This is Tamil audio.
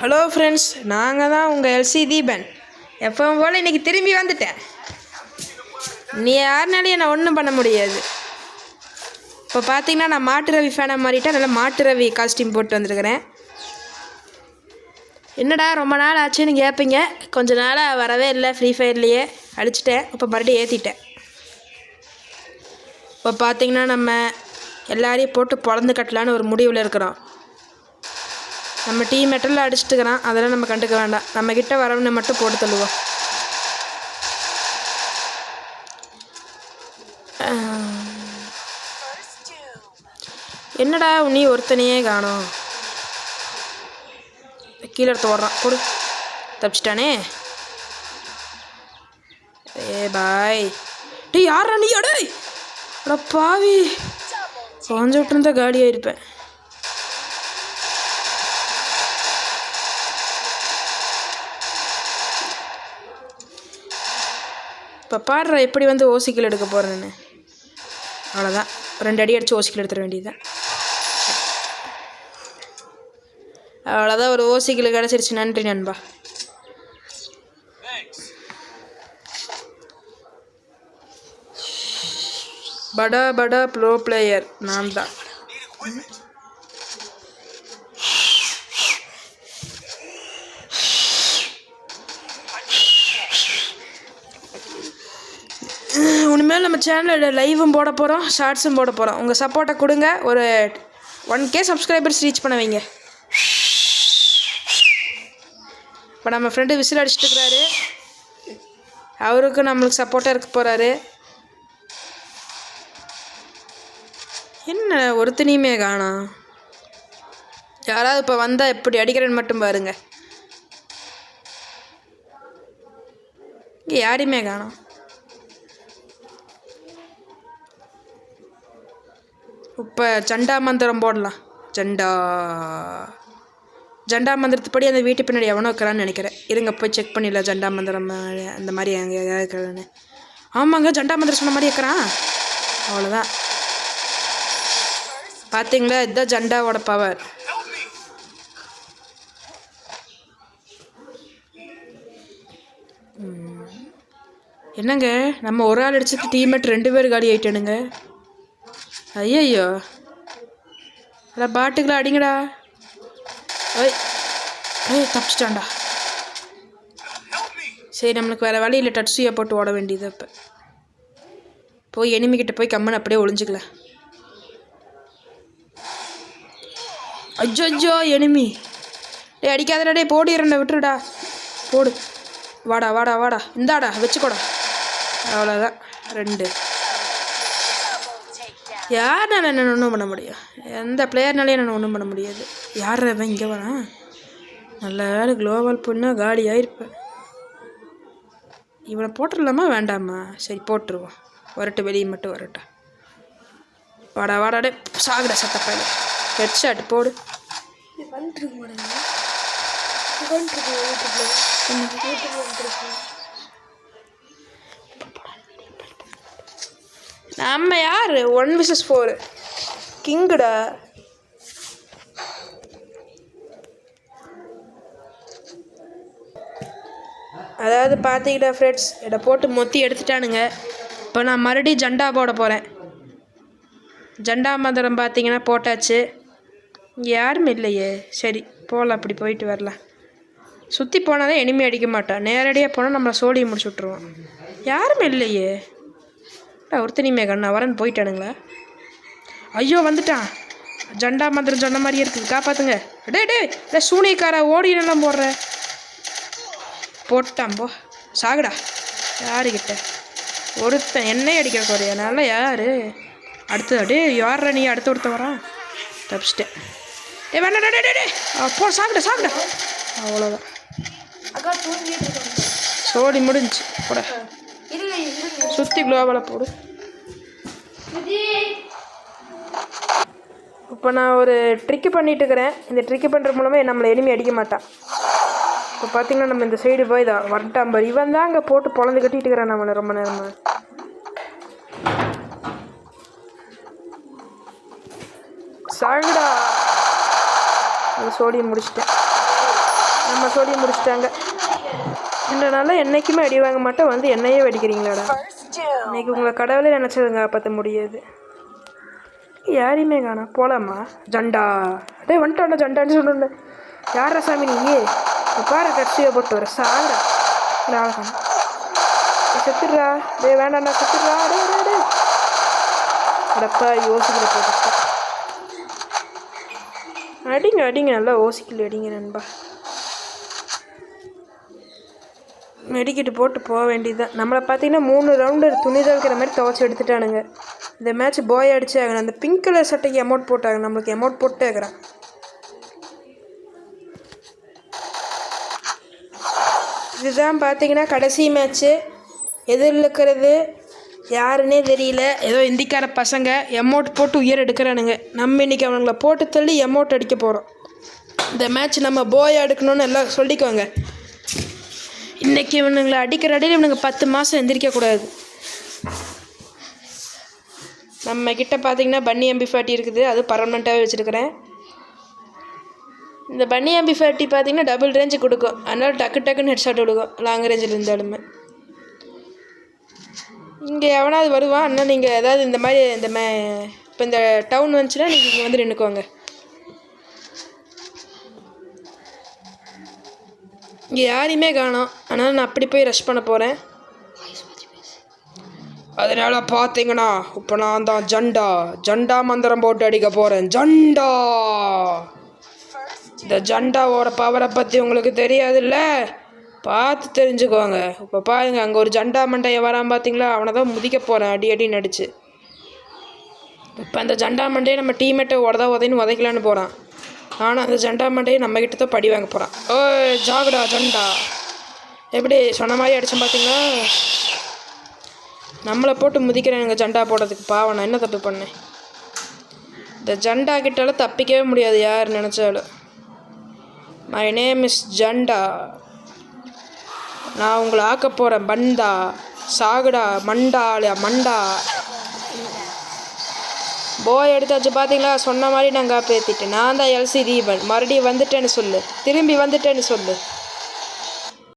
ஹலோ ஃப்ரெண்ட்ஸ், நாங்கள் தான் உங்கள் எல்சி தீபன். எப்பவும் போல் இன்றைக்கி திரும்பி வந்துட்டேன். நீ யாருனாலும் என்னை ஒன்றும் பண்ண முடியாது. இப்போ பார்த்தீங்கன்னா நான் மாட்டு ரவி ஃபேனாக மாறிட்டேன். நல்லா மாட்டு ரவி காஸ்டியூம் போட்டு வந்துருக்கிறேன். என்னடா ரொம்ப நாள் ஆச்சுன்னு கேட்பீங்க. கொஞ்ச நாளாக வரவே இல்லை. ஃப்ரீ ஃபயர்லேயே அடிச்சிட்டேன். இப்போ மறுபடியும் ஏற்றிட்டேன். இப்போ பார்த்தீங்கன்னா நம்ம எல்லாரையும் போட்டு பொழந்து கட்டலான்னு ஒரு முடிவில் இருக்கிறோம். நம்ம டீம் மெட்டலில் அடிச்சுட்டுக்கிறான், அதெல்லாம் நம்ம கண்டுக்க வேண்டாம். நம்மக்கிட்ட வரவனை மட்டும் போட்டு தள்ளுவோம். என்னடா நீ ஒருத்தனையே காணோம். கீழே எடுத்து ஓடுறான். கொடு, தப்பிச்சிட்டானே. ஏ பாய் டீ யாரா நீ? அடே அட பாவி, கொஞ்சம் விட்டுருந்தா காலியாக இருப்பேன். இப்போ பாடுற எப்படி வந்து ஓசிக்கில் எடுக்க போகிறேன்னு. அவ்வளோதான், 2 அடி அடித்து ஓசிக்கில் எடுத்துட வேண்டியதுதான். அவ்வளோதான், ஒரு ஓசிக்கில் கிடச்சிருச்சு. நன்றி நண்பா. படா படா ப்ரோ பிளேயர் நான் தான். இனிமேல் நம்ம சேனலில் லைவும் போட போகிறோம், ஷார்ட்ஸும் போட போகிறோம். உங்கள் சப்போர்ட்டை கொடுங்க. ஒரு 1K சப்ஸ்கிரைபர்ஸ் ரீச் பண்ண வைங்க. இப்போ நம்ம ஃப்ரெண்டு விசில் அடிச்சுட்டு இருக்கிறாரு. அவருக்கும் நம்மளுக்கு சப்போர்ட்டாக இருக்க போகிறாரு. என்ன ஒருத்தனையுமே காணோம். யாராவது இப்போ வந்தால் எப்படி அடிக்கிறேன்னு மட்டும் பாருங்க. இங்கே யாரையுமே காணோம். இப்போ ஜண்டா மந்திரம் போடலாம். ஜண்டா மந்திரத்துப்படி அந்த வீட்டு பின்னாடி எவனோ இருக்கிறான்னு நினைக்கிறேன். இருங்க போய் செக் பண்ணிடலாம். ஜண்டா மந்திரம் அந்த மாதிரி அங்கே எதாவது இருக்கிறான்னு. ஆமாங்க, ஜண்டா மந்திரம் சொன்ன மாதிரி இருக்கிறான். அவ்வளோதான், பார்த்தீங்களா? இதுதான் ஜண்டாவோட பவர். என்னங்க, நம்ம ஒரு ஆள் அடிச்சுட்டு டீம்மேட் 2 பேர் காலி ஆகிட்டானுங்க. ஐயோ, அதான் பாட்டுக்கெலாம் அடிங்கடா. தப்பிச்சிட்டான்டா. சரி, நம்மளுக்கு வேறு வழி இல்லை. டட்ஸியை போட்டு ஓட வேண்டியது. இப்போ போய் எனிமிக்கிட்ட போய் கம்மன் அப்படியே ஒளிஞ்சிக்கலாம். அஜ்ஜோ எனிமி. டே அடிக்காதடா, டே போடிடுறா, விட்டுருடா. போடு, வாடா வாடா வாடா, இந்தாடா வச்சுக்கோடா. அவ்வளோதான், 2. யாருனால என்ன ஒன்றும் பண்ண முடியும்? எந்த பிளேயர்னாலே என்ன ஒன்றும் பண்ண முடியாது. யார் அவன் இங்கே வரான்? நல்ல வேலை குளோபல் பொண்ணா காலி ஆகிருப்பேன். இவனை போட்டுடலாமா வேண்டாமா? சரி போட்டுருவோம். வரட்டு, வெளியே மட்டும் வரட்டா. வாடா வாடாடே, சாகுடா சத்தப்பையில. ஹெட் ஷாட் போடு. நம்ம யார்? 1 vs 4 கிங்குடா. அதாவது பார்த்தீங்கன்னா ஃப்ரெண்ட்ஸ், என்னை போட்டு மொத்தி எடுத்துட்டானுங்க. இப்போ நான் மறுபடியும் ஜண்டா போட போகிறேன். ஜண்டா மந்திரம் பார்த்தீங்கன்னா போட்டாச்சு. இங்கே யாருமே இல்லையே. சரி போகலாம், அப்படி போயிட்டு வரலாம். சுற்றி போனால் தான் எனிமி அடிக்க மாட்டான். நேரடியாக போனால் நம்மளை சோழியை முடிச்சு விட்ருவோம். யாருமே இல்லையே. ஒருத்தனையுமே கண்ணா வரேன்னு போயிட்டானுங்களா? ஐயோ வந்துட்டான். ஜண்டா மந்திரம் சொன்ன மாதிரியே இருக்குது. காப்பாற்றுங்க. டே டே டே சூனியக்கார, ஓடினெல்லாம் போடுற. போட்டான் போ, சாகுடா. யாருக்கிட்ட ஒருத்தன் என்னையே அடிக்கிற குறையா? நல்லா யார் அடுத்து? அப்படியே யார்ற நீ? அடுத்த ஒருத்தன் வரான். தப்பிச்சிட்டேன். டே வேணா, டே டே போ, சாப்பிட சாப்பிட. அவ்வளோதான், சோடி முடிஞ்சு. போட, சுற்றி குளோபலை போடு. இப்போ நான் ஒரு ட்ரிக்கு பண்ணிட்டு இருக்கிறேன். இந்த ட்ரிக்கு பண்ணுற மூலமே நம்மளை எனிமி அடிக்க மாட்டான். இப்போ பார்த்தீங்கன்னா நம்ம இந்த சைடு போய் தான் வரட்டான் பாரு. இவன் தான் அங்கே போட்டு பொழந்து கட்டிட்டு இருக்கிறான் நம்மளை ரொம்ப நேரமாக. சாகுடா. அது சோடியை முடிச்சிட்டேன். நம்ம சொல்லி முடிச்சிட்டாங்க. இதனால என்றைக்குமே அடி வாங்க மாட்டோம், வந்து என்னையே வெடிக்கிறீங்களாடா. இன்றைக்கி உங்களை கடவுளே நினச்சதுங்க காப்பாற்ற முடியாது. யாரையுமே காணோம். போகலாமா? ஜண்டா டே வந்துட்டோண்டா, ஜண்டான்னு சொன்னோன்னு. யாரா சாமி நீ? பாரு கட்சியை போட்டு வர சாகுடா. ஆளை காணும். செத்துடுறா. டே வேண்டாண்ணா, செத்துடுறா. டே டே டே அடப்பா யோசிக்கல போட்டு. அடிங்க அடிங்க, நல்லா ஓசிக்கல அடிங்க நண்பா. மெடிக்கிட்டு போட்டு போக வேண்டியதுதான். நம்மளை பார்த்தீங்கன்னா 3 ரவுண்டு துணி துவைக்கிற மாதிரி துவைச்சி எடுத்துட்டானுங்க. இந்த மேட்ச் போய் அடிச்சு ஆகணும். அந்த பிங்க் கலர் சட்டைக்கு அமௌண்ட் போட்டாங்க, நம்மளுக்கு அமௌண்ட் போட்டு ஆகிறான். இதுதான் பார்த்தீங்கன்னா கடைசி மேட்ச்சு. எதிரில் இருக்கிறது யாருன்னே தெரியல. ஏதோ இந்திக்கார பசங்க எமௌண்ட் போட்டு உயர் எடுக்கிறானுங்க. நம்ம இன்றைக்கி அவனுங்களை போட்டு தள்ளி எமௌண்ட் அடிக்க போகிறோம். இந்த மேட்ச் நம்ம போய் எடுக்கணும்னு எல்லாம் சொல்லிக்கோங்க. இன்றைக்கி இவனுங்களை அடிக்கிற அடியில் இவனுங்க 10 மாதம் எந்திரிக்கக்கூடாது. நம்மக்கிட்ட பார்த்தீங்கன்னா பன்னி MP40 இருக்குது, அது பர்மனெண்ட்டாகவே வச்சுருக்கிறேன். இந்த பன்னி MP40 பார்த்தீங்கன்னா டபுள் ரேஞ்சு கொடுக்கும், அதனால் டக்கு டக்குன்னு ஹெட்ஷாட் கொடுக்கும் லாங் ரேஞ்சில் இருந்தாலுமே. இங்கே எவனாவது வருவான். ஆனால் நீங்கள் ஏதாவது இந்த மாதிரி இப்போ இந்த டவுன் வந்துச்சுன்னா நீங்கள் இங்கே வந்து நின்றுக்குவாங்க. இங்கே யாரையுமே காணோம், ஆனால் நான் அப்படி போய் ரஷ் பண்ண போகிறேன். அதனால் பார்த்தீங்கன்னா இப்போ நான் தான் ஜண்டா மந்திரம் போட்டு அடிக்க போகிறேன். ஜண்டா, இந்த ஜண்டாவோட பவரை பற்றி உங்களுக்கு தெரியாதுல்ல, பார்த்து தெரிஞ்சுக்கோங்க. இப்போ பாருங்க, அங்கே ஒரு ஜண்டா மண்டையை வரான் பார்த்தீங்களா, அவனை தான் முதிக்க போகிறேன் அடி அடின்னு அடிச்சு. இப்போ அந்த ஜண்டா மண்டையை நம்ம டீமேட்டை உதைன்னு உதைக்கலான்னு போகிறான். ஆனால் அந்த ஜண்டா மண்டையை நம்மக்கிட்ட தான் படி வாங்க போகிறான். ஓய் ஜாகுடா ஜண்டா, எப்படி சொன்ன மாதிரி அடித்தோம் பார்த்தீங்களா. நம்மளை போட்டு முதிக்கிறேனுங்க ஜண்டா போடுறதுக்கு. பாவம், நான் என்ன தப்பு பண்ணேன்? இந்த ஜண்டா கிட்டாலும் தப்பிக்கவே முடியாது யார் நினச்சாலும். மை நேம் இஸ் ஜண்டா, நான் உங்களை ஆக்க போகிறேன். பண்டா சாகுடா மண்டா. போய் எடுத்தாச்சு பார்த்தீங்களா, சொன்ன மாதிரி நான் காப்பேற்றிட்டேன். நான் தான் LC தீபன். மறுபடியும் வந்துட்டேன்னு சொல்லு, திரும்பி வந்துட்டேன்னு சொல்லு.